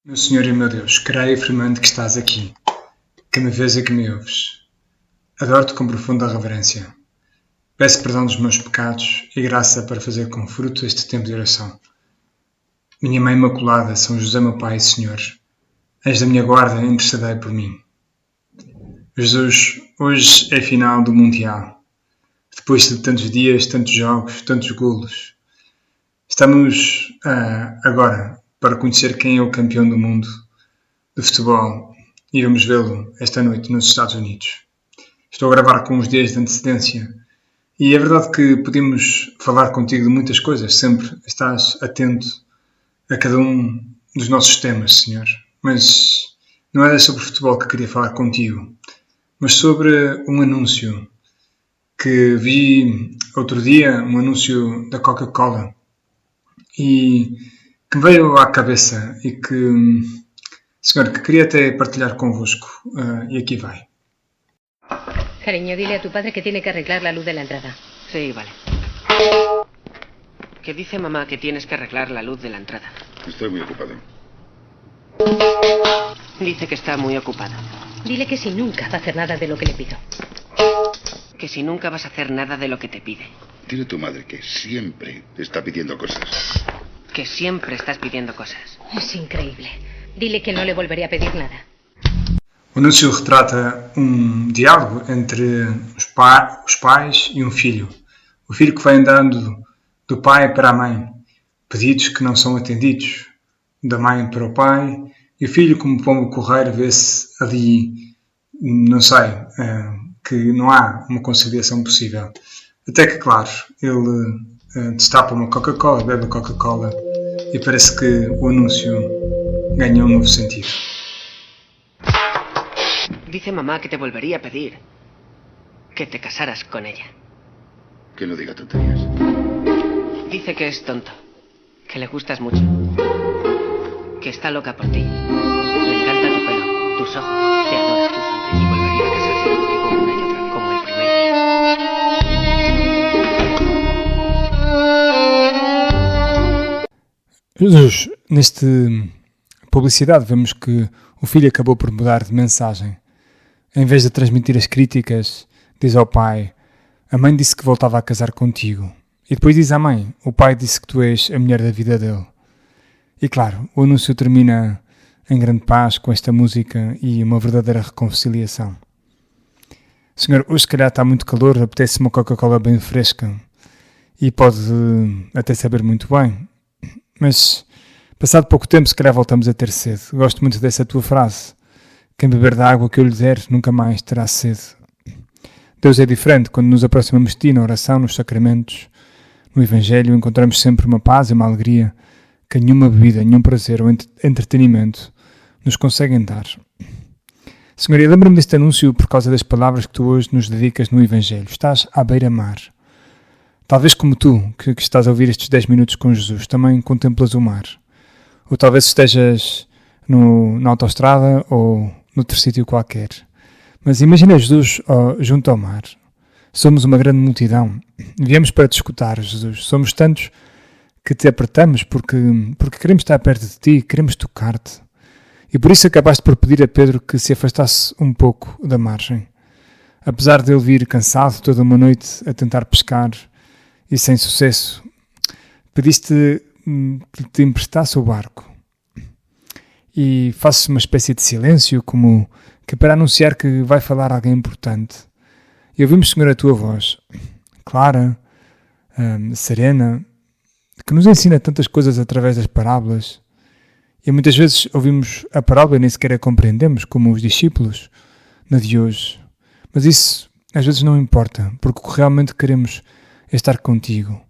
Meu Senhor e meu Deus, creio firmemente que estás aqui, que me vês e que me ouves. Adoro-te com profunda reverência. Peço perdão dos meus pecados e graça para fazer com fruto este tempo de oração. Minha Mãe Imaculada, São José meu Pai e Senhor, anjo da minha guarda, intercedei por mim. Jesus, hoje é a final do Mundial. Depois de tantos dias, tantos jogos, tantos golos, estamos agora para conhecer quem é o campeão do mundo de futebol e vamos vê-lo esta noite nos Estados Unidos. Estou a gravar com uns dias de antecedência e é verdade que podemos falar contigo de muitas coisas, sempre estás atento a cada um dos nossos temas, Senhor. Mas não era sobre futebol que queria falar contigo, mas sobre um anúncio que vi outro dia, um anúncio da Coca-Cola e que me veio à cabeça e que, Senhor, que queria até partilhar convosco. E aqui vai. Cariño, dile a tu padre que tiene que arreglar la luz de la entrada. Sí, vale. ¿Qué dice mamá que tienes que arreglar la luz de la entrada? Estoy muy ocupado. Dice que está muy ocupada. Dile que si nunca va a hacer nada de lo que le pido. Que si nunca vas a hacer nada de lo que te pide. Dile a tu madre que siempre te está pidiendo cosas. Que siempre estás pidiendo cosas. Es increíble. Dile que no le volveré a pedir nada. O anúncio retrata um diálogo entre os pais e um filho. O filho que vai andando do pai para a mãe. Pedidos que não são atendidos. Da mãe para o pai. E o filho, como pombo correio, vê-se ali, não sei, que não há uma conciliação possível. Até que, claro, ele destapa uma Coca-Cola, bebe a Coca-Cola e parece que o anúncio ganha um novo sentido. Dice mamá que te volvería a pedir que te casaras con ella. Que no diga tonterías. Dice que es tonto, que le gustas mucho, que está loca por ti. Le encanta tu pelo, tus ojos, te adora, tu sonrisa y volvería a casarse contigo una y otra vez, como el primer día. Jesus, nesta publicidade vemos que o filho acabou por mudar de mensagem. Em vez de transmitir as críticas, diz ao pai: a mãe disse que voltava a casar contigo. E depois diz à mãe: o pai disse que tu és a mulher da vida dele. E claro, o anúncio termina em grande paz com esta música e uma verdadeira reconciliação. Senhor, hoje se calhar está muito calor, apetece uma Coca-Cola bem fresca e pode até saber muito bem. Mas, passado pouco tempo, se calhar voltamos a ter sede. Gosto muito dessa tua frase. Quem beber da água que eu lhe der, nunca mais terá sede. Deus é diferente. Quando nos aproximamos de ti, na oração, nos sacramentos, no Evangelho, encontramos sempre uma paz e uma alegria que nenhuma bebida, nenhum prazer ou entretenimento nos conseguem dar. Senhor, eu lembro-me deste anúncio por causa das palavras que tu hoje nos dedicas no Evangelho. Estás à beira-mar. Talvez como tu, que estás a ouvir estes 10 minutos com Jesus, também contemplas o mar. Ou talvez estejas na autoestrada ou noutro sítio qualquer. Mas imagina Jesus junto ao mar. Somos uma grande multidão. Viemos para te escutar, Jesus. Somos tantos que te apertamos porque queremos estar perto de ti, queremos tocar-te. E por isso acabaste por pedir a Pedro que se afastasse um pouco da margem. Apesar de ele vir cansado toda uma noite a tentar pescar e sem sucesso, pediste que te emprestasse o barco. E faço uma espécie de silêncio, como que para anunciar que vai falar alguém importante. E ouvimos, Senhor, a tua voz, clara, serena, que nos ensina tantas coisas através das parábolas. E muitas vezes ouvimos a parábola e nem sequer a compreendemos, como os discípulos na de hoje. Mas isso às vezes não importa, porque o que realmente queremos é estar contigo.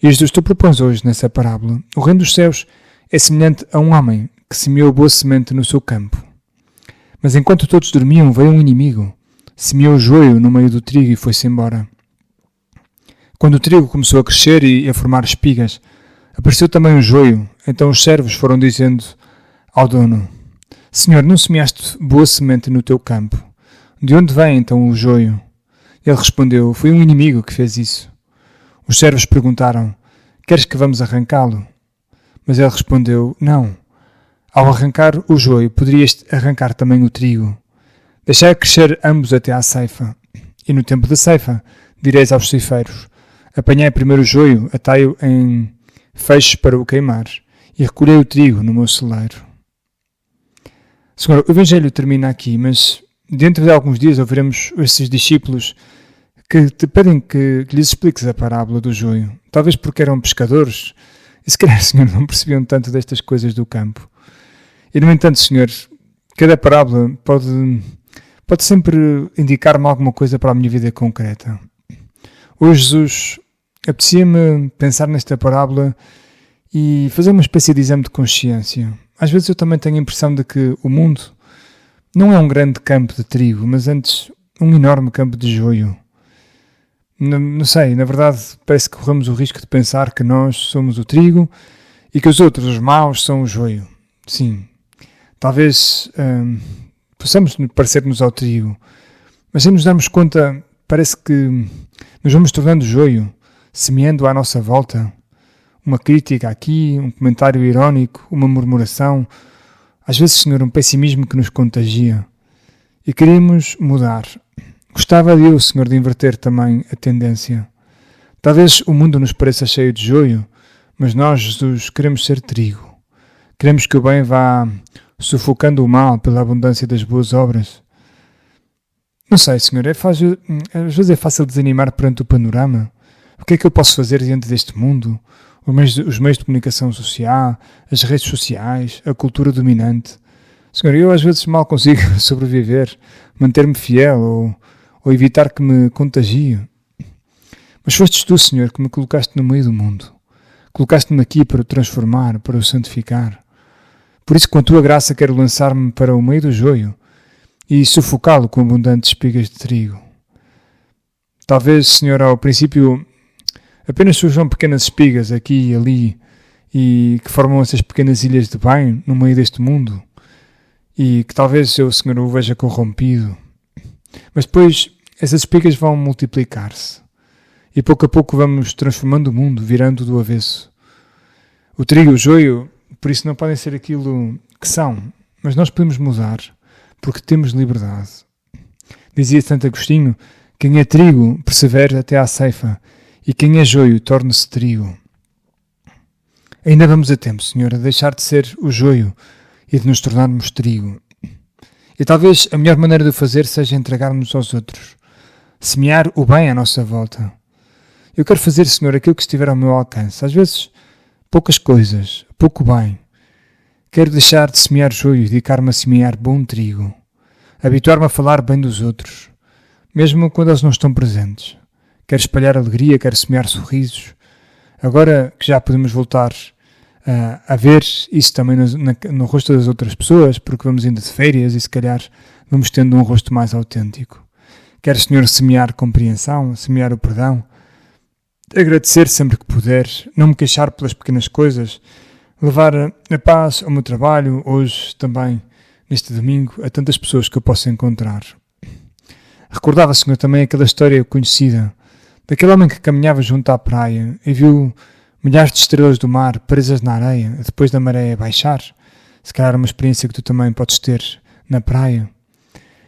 E Jesus, tu propões hoje nessa parábola: o reino dos céus é semelhante a um homem que semeou boa semente no seu campo. Mas enquanto todos dormiam, veio um inimigo, semeou o joio no meio do trigo e foi-se embora. Quando o trigo começou a crescer e a formar espigas, apareceu também o joio. Então os servos foram dizendo ao dono: Senhor, não semeaste boa semente no teu campo? De onde vem então o joio? Ele respondeu: foi um inimigo que fez isso. Os servos perguntaram: queres que vamos arrancá-lo? Mas ele respondeu: não. Ao arrancar o joio, poderias arrancar também o trigo. Deixai crescer ambos até à ceifa. E no tempo da ceifa, direis aos ceifeiros: apanhai primeiro o joio, atai-o em feixes para o queimar, e recolhei o trigo no meu celeiro. Senhor, o Evangelho termina aqui, mas dentro de alguns dias ouviremos esses discípulos que te pedem que lhes expliques a parábola do joio. Talvez porque eram pescadores, e se calhar, Senhor, não percebiam tanto destas coisas do campo. E, no entanto, Senhor, cada parábola pode sempre indicar-me alguma coisa para a minha vida concreta. Hoje, Jesus, apetecia-me pensar nesta parábola e fazer uma espécie de exame de consciência. Às vezes eu também tenho a impressão de que o mundo não é um grande campo de trigo, mas antes um enorme campo de joio. Não sei, na verdade parece que corremos o risco de pensar que nós somos o trigo e que os outros, os maus, são o joio. Sim, talvez possamos parecer-nos ao trigo, mas sem nos darmos conta, parece que nos vamos tornando joio, semeando à nossa volta uma crítica aqui, um comentário irónico, uma murmuração, às vezes, Senhor, um pessimismo que nos contagia. E queríamos mudar. Gostava eu, Senhor, de inverter também a tendência. Talvez o mundo nos pareça cheio de joio, mas nós, Jesus, queremos ser trigo. Queremos que o bem vá sufocando o mal pela abundância das boas obras. Não sei, Senhor, às vezes é fácil desanimar perante o panorama. O que é que eu posso fazer diante deste mundo? Os meios de comunicação social, as redes sociais, a cultura dominante. Senhor, eu às vezes mal consigo sobreviver, manter-me fiel ou evitar que me contagie. Mas fostes tu, Senhor, que me colocaste no meio do mundo. Colocaste-me aqui para o transformar, para o santificar. Por isso, com a tua graça, quero lançar-me para o meio do joio e sufocá-lo com abundantes espigas de trigo. Talvez, Senhor, ao princípio apenas surjam pequenas espigas aqui e ali e que formam essas pequenas ilhas de bem no meio deste mundo e que talvez eu, Senhor, o veja corrompido. Mas depois essas espigas vão multiplicar-se e pouco a pouco vamos transformando o mundo, virando do avesso. O trigo e o joio, por isso, não podem ser aquilo que são, mas nós podemos mudar porque temos liberdade. Dizia Santo Agostinho: quem é trigo persevera até à ceifa, e quem é joio torna-se trigo. Ainda vamos a tempo, Senhor, a deixar de ser o joio e de nos tornarmos trigo. E talvez a melhor maneira de o fazer seja entregar-nos aos outros, semear o bem à nossa volta. Eu quero fazer, Senhor, aquilo que estiver ao meu alcance. Às vezes, poucas coisas, pouco bem. Quero deixar de semear joio e dedicar-me a semear bom trigo. Habituar-me a falar bem dos outros, mesmo quando eles não estão presentes. Quero espalhar alegria, quero semear sorrisos. Agora que já podemos voltar a ver isso também no rosto das outras pessoas, porque vamos indo de férias e se calhar vamos tendo um rosto mais autêntico. Quero, Senhor, semear compreensão, semear o perdão, agradecer sempre que puder, não me queixar pelas pequenas coisas, levar a paz ao meu trabalho, hoje também, neste domingo, a tantas pessoas que eu posso encontrar. Recordava, Senhor, também aquela história conhecida daquele homem que caminhava junto à praia e viu milhares de estrelas do mar presas na areia, depois da maré baixar. Se calhar é uma experiência que tu também podes ter na praia.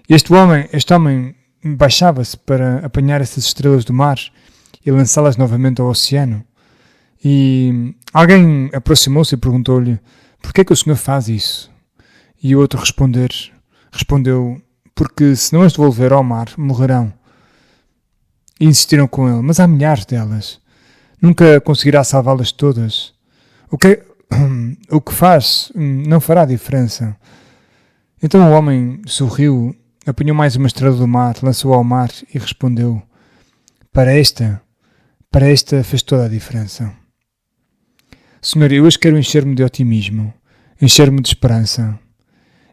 E este homem baixava-se para apanhar essas estrelas do mar e lançá-las novamente ao oceano. E alguém aproximou-se e perguntou-lhe: porquê é que o Senhor faz isso? E o outro respondeu: porque se não as devolver ao mar, morrerão. E insistiram com ele: mas há milhares delas. Nunca conseguirá salvá-las todas. O que faz não fará diferença. Então o homem sorriu, apanhou mais uma estrela do mar, lançou ao mar e respondeu: para esta fez toda a diferença. Senhor, eu hoje quero encher-me de otimismo, encher-me de esperança.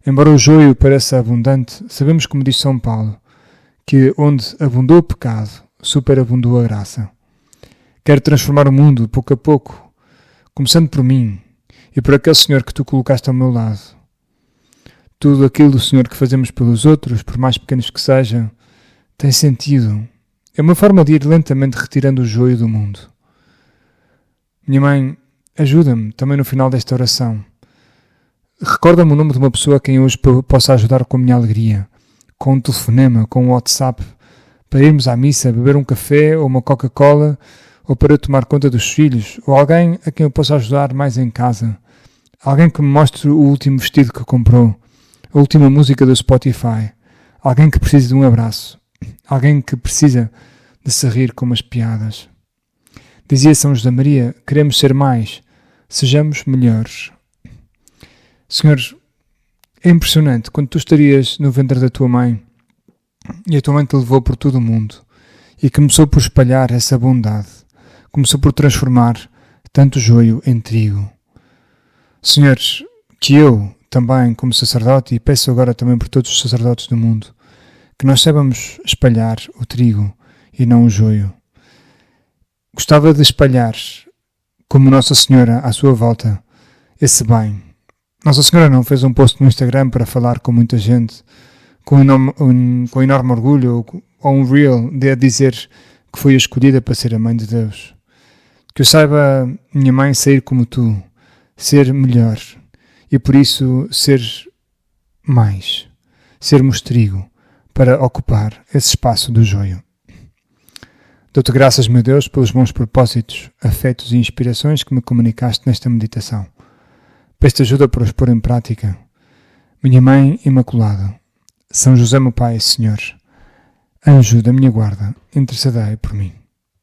Embora o joio pareça abundante, sabemos, como diz São Paulo, que onde abundou o pecado, superabundou a graça. Quero transformar o mundo, pouco a pouco, começando por mim e por aquele Senhor que tu colocaste ao meu lado. Tudo aquilo, Senhor, que fazemos pelos outros, por mais pequenos que sejam, tem sentido. É uma forma de ir lentamente retirando o joio do mundo. Minha mãe, ajuda-me também no final desta oração. Recorda-me o nome de uma pessoa a quem hoje possa ajudar com a minha alegria, com um telefonema, com um WhatsApp, para irmos à missa, beber um café ou uma Coca-Cola, ou para eu tomar conta dos filhos, ou alguém a quem eu possa ajudar mais em casa. Alguém que me mostre o último vestido que comprou, a última música do Spotify. Alguém que precisa de um abraço. Alguém que precisa de se rir com umas piadas. Dizia São José Maria, queremos ser mais, sejamos melhores. Senhor, é impressionante, quando tu estarias no ventre da tua mãe, e a tua mãe te levou por todo o mundo, e começou por espalhar essa bondade, começou por transformar tanto joio em trigo. Senhores, que eu também, como sacerdote, e peço agora também por todos os sacerdotes do mundo, que nós saibamos espalhar o trigo e não o joio. Gostava de espalhar, como Nossa Senhora à sua volta, esse bem. Nossa Senhora não fez um post no Instagram para falar com muita gente, com enorme orgulho, ou um reel de dizer que foi escolhida para ser a Mãe de Deus. Que eu saiba, minha mãe, sair como tu, ser melhor, e por isso ser mais, sermos trigo, para ocupar esse espaço do joio. Dou-te graças, meu Deus, pelos bons propósitos, afetos e inspirações que me comunicaste nesta meditação. Peço-te ajuda para os pôr em prática. Minha Mãe Imaculada, São José meu Pai, Senhor, anjo da minha guarda, intercedei por mim.